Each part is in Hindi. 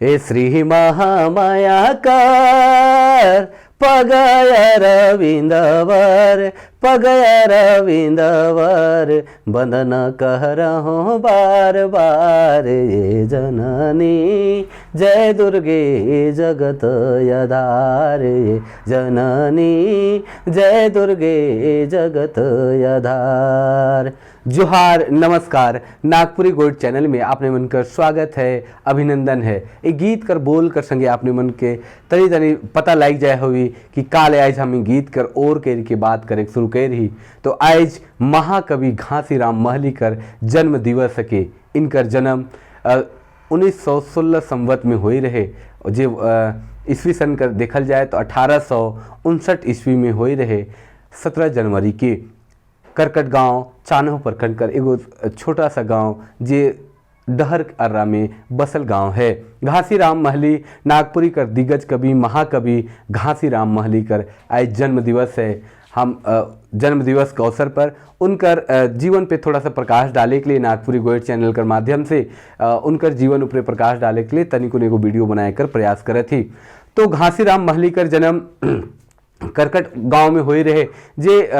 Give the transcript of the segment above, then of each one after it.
हे श्री महामायाकार पगय रविंदवर बंदन कह रहो बार बार ये जननी जय दुर्गे जगत यधार जननी जय दुर्गे जगत यधार। जोहार नमस्कार, नागपुरी गोल्ड चैनल में आपने मन कर स्वागत है, अभिनंदन है। एक गीत कर बोल कर संगे आपने मन के तनी तनी पता लग जाए हुई कि काले आज हम गीत कर और के बात करे शुरू कर रही। तो आज महाकवि घासीराम महली कर जन्म दिवस के इनकर जन्म 1916 संवत में हो रहे। जो ईस्वी सन कर देखल जाए तो 1859 ईस्वी में हो रहे। 17 जनवरी के करकट गांव चानहो प्रखंड कर एगो छोटा सा गांव जे डहर अर्रा में बसल गांव है। घासीराम महली नागपुरी कर दिग्गज कवि महाकवि घासीराम महली कर आज जन्म दिवस है। हम जन्म दिवस के अवसर पर उनकर जीवन पे थोड़ा सा प्रकाश डाले के लिए नागपुरी गोल्ड चैनल के माध्यम से उनकर जीवन ऊपर प्रकाश डाले के लिए तनिको एगो वीडियो बनाए कर प्रयास करे थी। तो घासीराम महली कर जन्म करकट गांव में हो रहे। जे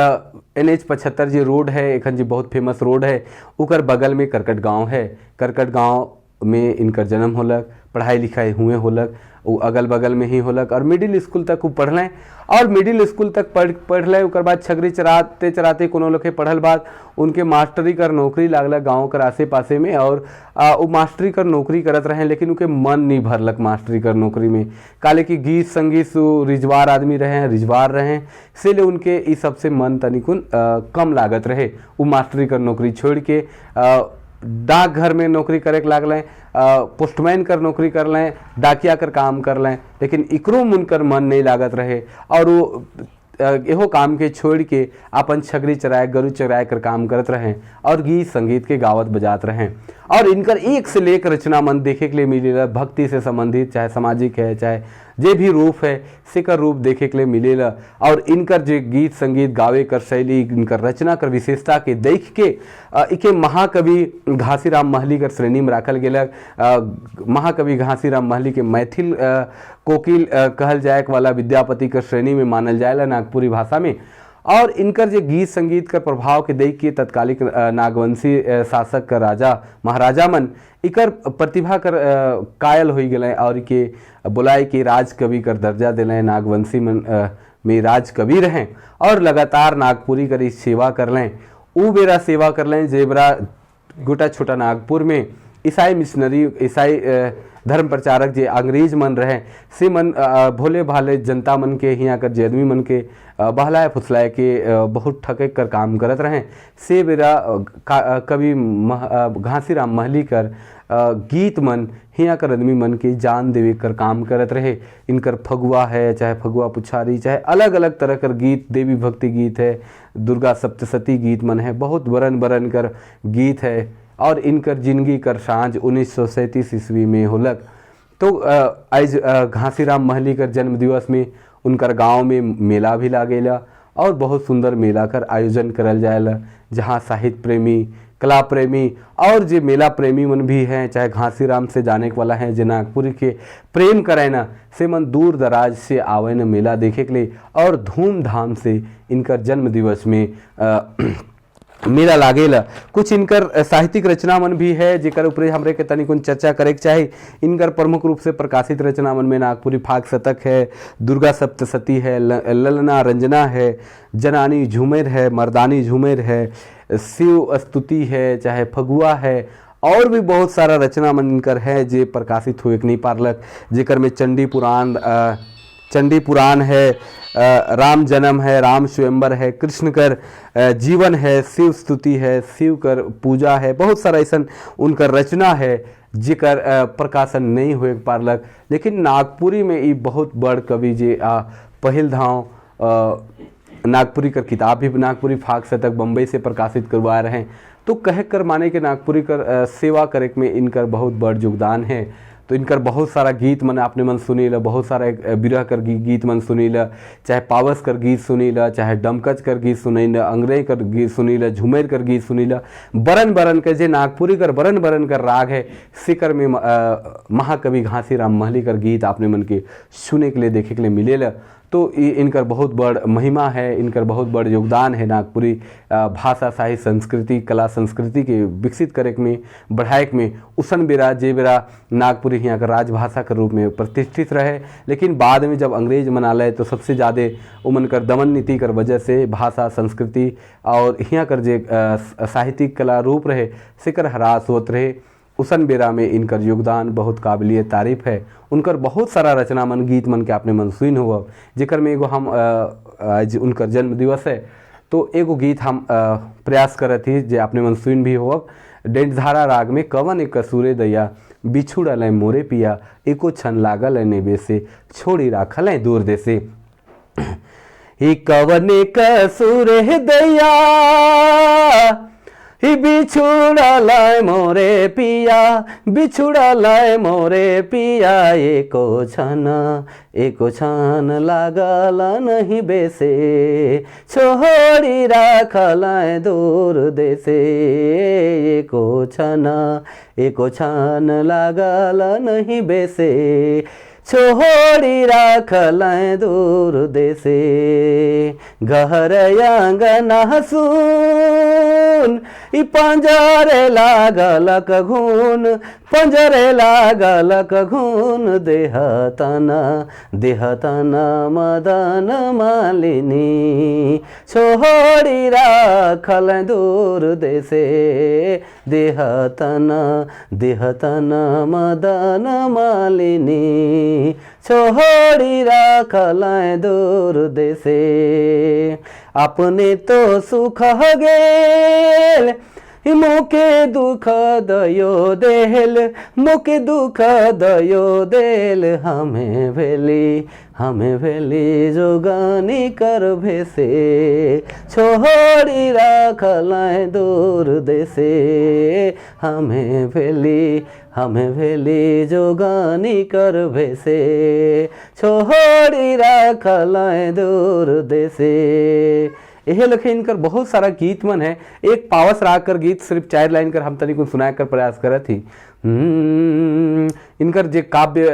NH 75 जो रोड है एखन जी बहुत फेमस रोड है, उकर बगल में करकट गांव है। करकट गांव में इनकर जन्म होलक, पढ़ाई लिखाई हुए होलक, वो अगल बगल में ही होलक और मिडिल स्कूल तक वो पढ़लें। और मिडिल स्कूल तक पढ़लें उकर बाद छगरी चराते चराते कोनो लोग पढ़ल बाद उनके मास्टरी कर नौकरी लागल गांव कर आसे पासे में। और वो मास्टरी कर नौकरी करत रहे, लेकिन उनके मन नहीं भरलक मास्टरी कर नौकरी में। काले की गीत संगीत सु रिजवार आदमी रहे, रिजवार रहे, इसलिए उनके इस सबसे मन तनिकुन कम लागत रहे। वो मास्टरी कर नौकरी छोड़ के डाकघर में नौकरी करे लागलें, पोस्टमैन कर नौकरी कर लें, डाकिया कर काम कर लें, लेकिन इकरो उनकर मन नहीं लागत रहे। और वो एहो काम के छोड़ के अपन छगरी चराए गरु चराए कर काम करत रहे और गीत संगीत के गावत बजात रहे। और इनकर एक से लेकर रचना मन देखे के लिए मिलेला, भक्ति से संबंधित चाहे सामाजिक है चाहे जे भी रूप है सेकर रूप देखे के लिए मिलेला। और इनकर जो गीत संगीत गावे कर शैली, इनकर रचना कर विशेषता के देख के इके महाकवि घासीराम महली कर श्रेणी में रखल गेलक। महाकवि घासीराम महली के मैथिल कोकिल कहल जाए वाला विद्यापति कर श्रेणी में मानल जाएला नागपुरी भाषा में। और इनकर जो गीत संगीत का प्रभाव के देख के तत्कालिक नागवंशी शासक का राजा महाराजा मन इकर प्रतिभा कर कायल हो गए और के बुलाए के राज कवि कर दर्जा दिले। नागवंशी मन में राज कवि रहें और लगातार नागपुरी कर सेवा कर लें। ऊ बेरा सेवा कर लें जेबरा गोटा छोटा नागपुर में ईसाई मिशनरी, ईसाई धर्म प्रचारक जे अंग्रेज मन रहे से मन भोले भाले जनता मन के यहाँ कर जे आदमी मन के बहलाए फुसलाए के बहुत ठके कर काम करत रहे। से बेरा कवि घासीराम महली कर गीत मन हिया कर आदमी मन के जान देवे कर काम करत रहे। इनकर फगुआ है, चाहे फगुआ पुछारी, चाहे अलग अलग तरह कर गीत, देवी भक्ति गीत है, दुर्गा सप्तशती गीत मन है, बहुत बरन बरन कर गीत है। और इनकर जिंदगी कर सांझ 1937 ईस्वी में होलक। तो आज घासीराम महली कर जन्म दिवस में उनकर गांव में मेला भी लागेला और बहुत सुंदर मेला कर आयोजन करल जाएला, जहां साहित्य प्रेमी, कला प्रेमी और जो मेला प्रेमी मन भी हैं, चाहे घासीराम से जाने वाला है, जो नागपुरी के प्रेम करे ना से मन दूर दराज से आवे न मेला देखे के लिए। और धूमधाम से इनकर जन्म दिवस में मेला लागेला। कुछ इनकर साहित्यिक रचना मन भी है जेकर ऊपर हमरे के तनिक चर्चा करे के चाही। इनकर प्रमुख रूप से प्रकाशित रचना मन में नागपुरी फाग शतक है, दुर्गा सप्तशती है, ललना रंजना है, जनानी झूमेर है, मर्दानी झूमेर है, शिव स्तुति है, चाहे फगुआ है, और भी बहुत सारा रचना मन इनकर है जे प्रकाशित हुए नहीं पारलक। जेकर में चंडी पुराण है, राम जन्म है, राम स्वयंवर है, कृष्ण कर जीवन है, शिव स्तुति है, शिव कर पूजा है, बहुत सारा ऐसा उनकर रचना है जेकर प्रकाशन नहीं हुए पारलक। लेकिन नागपुरी में ये बहुत बड़ कवि जे पहिल धाव नागपुरी कर किताब भी नागपुरी फाग शतक बम्बई से प्रकाशित करवा रहे हैं। तो कह कर माने कि नागपुरी कर सेवा करे में इनकर बहुत बड़ योगदान है। तो इनकर बहुत सारा गीत मन आपने मन सुनी ल, बहुत सारा बिरह कर गीत मन सुनी ल, चाहे पावस कर गीत सुनी ल, चाहे डमकच कर गीत सुनी ल, अंग्रेज कर गीत सुनी ल, झुमेर कर गीत सुनी ल। बरन बरन के जे नागपुरी कर बरन बरन कर राग है, सिकर में महाकवि घासीराम महली कर गीत आपने मन के सुने के लिए देखे के लिए मिले ल। तो इनकर बहुत बड़ महिमा है, इनकर बहुत बड़ योगदान है नागपुरी भाषा साहित्य संस्कृति कला संस्कृति के विकसित करे में बढ़ाए में। उसन बेरा जे बेरा नागपुरी यहाँ का राजभाषा के रूप में प्रतिष्ठित रहे, लेकिन बाद में जब अंग्रेज मना लाए तो सबसे ज़्यादा उमन कर दमन नीति कर वजह से भाषा संस्कृति और यहाँ कर जे साहित्यिक कला रूप रहे सिकर ह्रास होत रहे। उसन बेरा में इनकर योगदान बहुत काबिलियत तारीफ है। उनकर बहुत सारा रचना मन गीत मन के आपने मन सुन हो, जेकर में एगो हम आज उनकर जन्म दिवस है तो एगो गीत हम प्रयास करत ही जे आपने मन सुन भी हो। डेंटधारा राग में कवन एक कसूरे दैया बिछुड़ल मोरे पिया, एको छन लागल नेबे से छोड़ी राखल है दूर दे से। ही कवन कसूरे दैया ही बिछुड़ल मोरे पिया, बिछुड़ल मोरे पिया, एको छन लागल नहीं बेसे छोड़ी राखल दूर देसे। एको छन लागल नहीं बेसे छोड़ी राखल दूर देसे। गहर आंगन सुन ई पंजरे लागल घून, पंजरे लागल घून, देहतना मदन मालिनी छोड़ी राखल दूर देसे। देहतना मदन मालिनी छोड़ी राखल दूर देसे। अपने तो सुख गेल मुके दुख दयो देल, मुके दुख दयो देल, हमें भेली जोगानी कर भेसे छोड़ी राखल दूर देसे। हमें भेली जोगानी कर भेसे छोड़ी राखल दूर देसे। यह लखे इनकर बहुत सारा गीत मन है। एक पावस राग कर गीत सिर्फ 4 लाइन कर हम तनी को सुनाए कर प्रयास करत ही। इनकर जे काव्य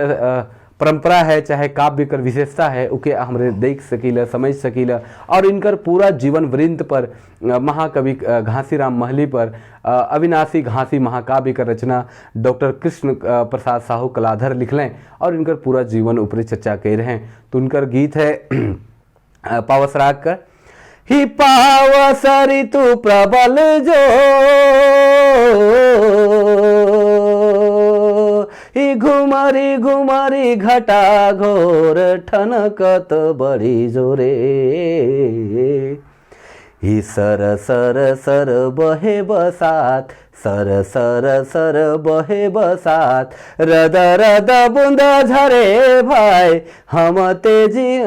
परंपरा है चाहे काव्य कर विशेषता है उके हमरे देख सकीला समझ सकीला। और इनकर पूरा जीवन वृंत पर महाकवि घासीराम महली पर अविनाशी घासी महाकाव्य का रचना डॉक्टर कृष्ण प्रसाद साहू कलाधर लिखलें और इनकर पूरा जीवन ऊपर चर्चा कर रहे हैं। तो उनकर गीत है पावस राग कर। ही पावस ऋतु प्रबल जो ही घुमरी घुमरी घटा घोर ठनकत बड़ी जोरे। ही सर सर सर बहे बसात, सर सर सर बहे बसात, रद रद बूंद झरे भाई, हम तेजी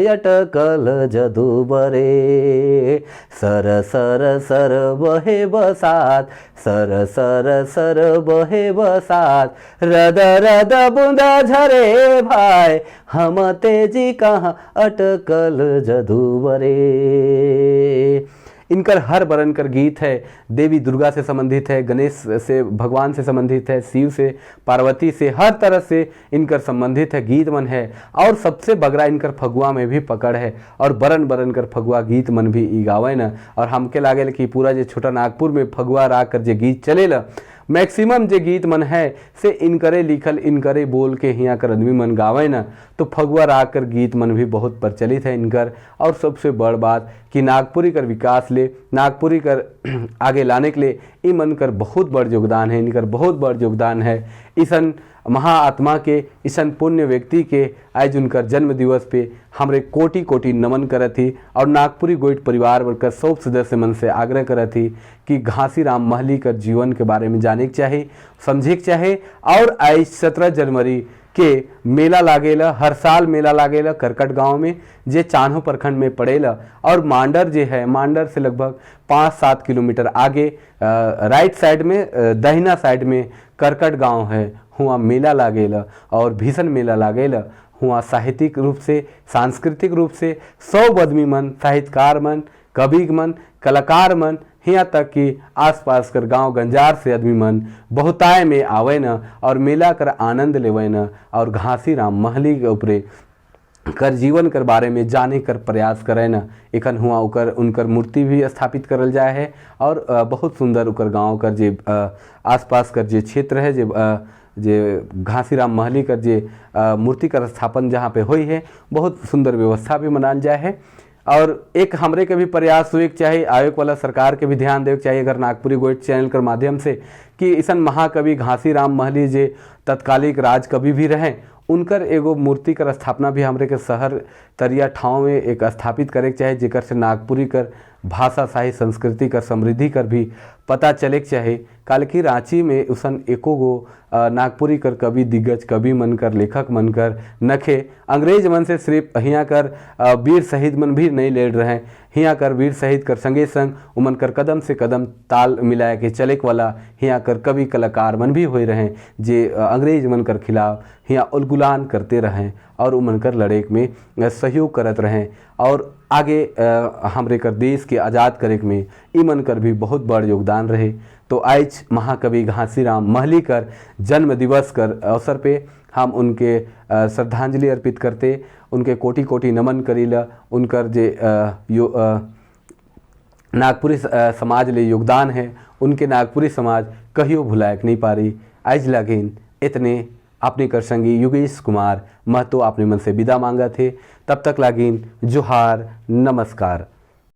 अटकल जदू बरे। सर सर सर बहे बसात, सर सर सर बहे बसात, रद रद बूंद झरे भाई, हम तेजी कहाँ अटकल जदू बरे। इनकर हर बरन कर गीत है देवी दुर्गा से संबंधित है, गणेश से भगवान से संबंधित है, शिव से पार्वती से, हर तरह से इनकर संबंधित है गीत मन है। और सबसे बगरा इनकर फगुआ में भी पकड़ है और बरन बरन कर फगुआ गीत मन भी ई गावे न। और हमके लागे कि पूरा जो छोटा नागपुर में फगुआ राग कर जे गीत चलेला मैक्सिमम जे गीत मन है से इनकरे लिखल इनकरे बोल के हियाँ कर आदमी मन गावे न। तो फगुआ राग कर गीत मन भी बहुत प्रचलित है इनकर। और सबसे बड़ बात कि नागपुरी कर विकास ले नागपुरी कर आगे लाने के लिए ई मन कर बहुत बड़ योगदान है, इनकर बहुत बड़ योगदान है। ईसन महाआत्मा के ईसन पुण्य व्यक्ति के आज उनकर जन्म दिवस पे हमरे कोटि कोटि नमन करत ही। और नागपुरी गोइठ परिवार वर्ग सब सदस्य मन से आग्रह करत ही कि घासीराम महली कर जीवन के बारे में जाने के चाहे समझे के चाहे। और आज 17 जनवरी के मेला लागेला, हर साल मेला लागेला करकट गांव में जे चान्हो प्रखंड में पड़ेला। और मांडर जे है मांडर से लगभग 5-7 किलोमीटर आगे राइट साइड में दाहिना साइड में करकट गांव है, हुआ मेला लागेल और भीषण मेला लागेल। हुआ साहित्यिक रूप से, सांस्कृतिक रूप से 100 आदमी मन, साहित्यकार मन, कवि मन, कलाकार मन, यहाँ तक कि आसपास कर गांव गंजार से आदमी मन बहुताय में आवे न और मेला कर आनंद लेवे न और घासीराम महली के ऊपरे कर जीवन कर बारे में जाने कर प्रयास करे न। एखन हुआ उकर उनकर मूर्ति भी स्थापित करल जाए है और बहुत सुंदर उकर गांव कर जे आसपास कर जे क्षेत्र है जे घासीराम महली कर जे मूर्ति कर स्थापन जहाँ पे हुई है, बहुत सुंदर व्यवस्था भी मनाल जाए है। और एक हमरे के भी प्रयास हुए के चाहिए, आयोग वाला सरकार के भी ध्यान देवे के चाहिए अगर नागपुरी गोइट चैनल के माध्यम से, कि ऐसा महाकवि घासीराम महली जे तत्कालिक राज कवि भी रहे, उनकर एगो मूर्ति कर स्थापना भी हमरे के शहर तरिया ठाव में एक स्थापित करे के चाहे, जेकर से नागपुरी कर भाषा साहित्य संस्कृति कर समृद्धि कर भी पता चले के चाहे। काल की रांची में उसन एको गो नागपुरी कर कवि दिग्गज कवि मन कर लेखक मन कर नखे, अंग्रेज मन से सिर्फ हियाँ कर वीर शहीद मन भी नहीं लेड़ रहे, हियाँ कर वीर शहीद कर संगे संग उमन कर कदम से कदम ताल मिलाए के चले वाला हियाँ कर कवि कलाकार मन भी हुए रहे, जे अंग्रेज मन कर खिलाफ हियाँ उलगुलान करते रहें और उमन कर लड़े में सहयोग करत रहें और आगे हमरे कर देश के आज़ाद करे में इमन कर भी बहुत बड़ योगदान रहे। तो आज महाकवि घासीराम महली कर जन्म दिवस कर अवसर पे हम उनके श्रद्धांजलि अर्पित करते, उनके कोटि कोटि नमन करीला। उनकर जे नागपुरी समाज ले योगदान है, उनके नागपुरी समाज कहियो भुलायक नहीं पारी। आज लागिन इतने अपने कर संगी योगेश कुमार महतो अपने मन से विदा मांगा थे। तब तक लागिन जोहार, नमस्कार।